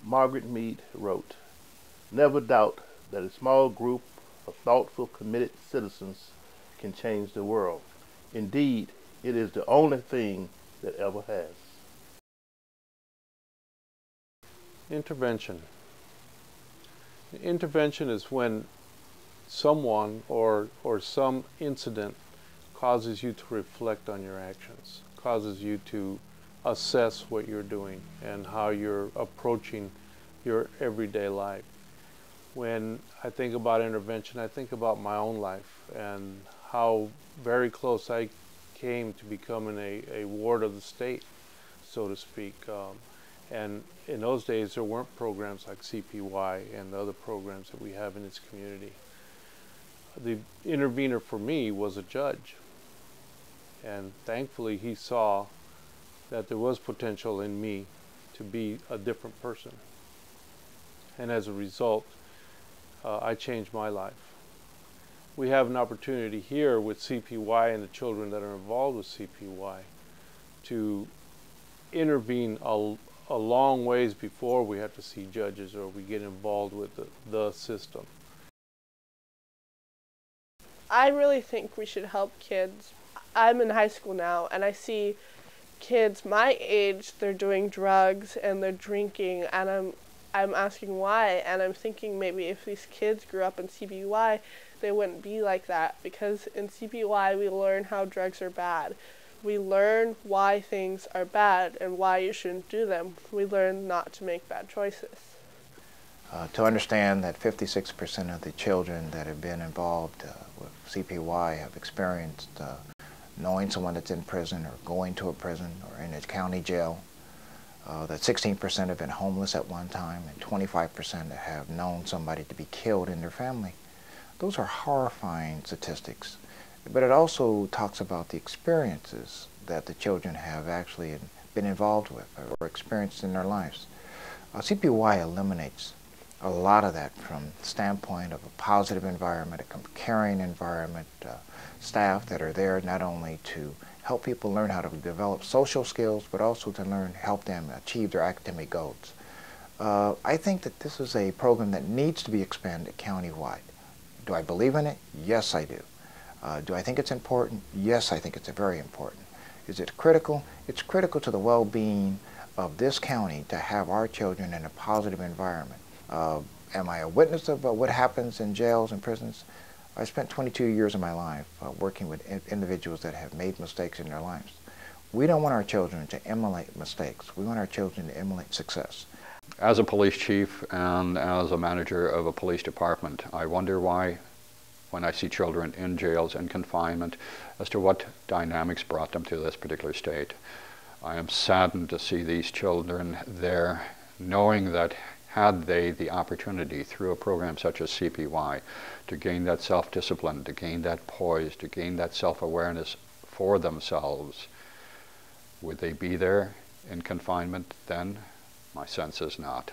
Margaret Mead wrote, "Never doubt that a small group of thoughtful, committed citizens can change the world. Indeed, it is the only thing that ever has." Intervention. Intervention is when someone or some incident causes you to reflect on your actions, causes you to assess what you're doing and how you're approaching your everyday life. When I think about intervention, I think about my own life and how very close I came to becoming a ward of the state, so to speak. And in those days, there weren't programs like CPY and the other programs that we have in this community. The intervener for me was a judge. And thankfully, he saw that there was potential in me to be a different person. And as a result, I changed my life. We have an opportunity here with CPY and the children that are involved with CPY to intervene a long ways before we have to see judges or we get involved with the system. I really think we should help kids. I'm in high school now, and I see kids my age, they're doing drugs and they're drinking, and I'm asking why, and I'm thinking maybe if these kids grew up in CPY, they wouldn't be like that, because in CPY we learn how drugs are bad. We learn why things are bad and why you shouldn't do them. We learn not to make bad choices. To understand that 56% of the children that have been involved with CPY have experienced knowing someone that's in prison or going to a prison or in a county jail, that 16% have been homeless at one time and 25% have known somebody to be killed in their family. Those are horrifying statistics. But it also talks about the experiences that the children have actually been involved with or experienced in their lives. CPY eliminates a lot of that from the standpoint of a positive environment, a caring environment, staff that are there not only to help people learn how to develop social skills, but also to help them achieve their academic goals. I think that this is a program that needs to be expanded countywide. Do I believe in it? Yes, I do. Do I think it's important? Yes, I think it's very important. Is it critical? It's critical to the well-being of this county to have our children in a positive environment. Am I a witness of what happens in jails and prisons? I spent 22 years of my life working with individuals that have made mistakes in their lives. We don't want our children to emulate mistakes. We want our children to emulate success. As a police chief and as a manager of a police department, I wonder why, when I see children in jails and confinement, as to what dynamics brought them to this particular state. I am saddened to see these children there, knowing that had they the opportunity through a program such as CPY to gain that self-discipline, to gain that poise, to gain that self-awareness for themselves, would they be there in confinement then? My sense is not.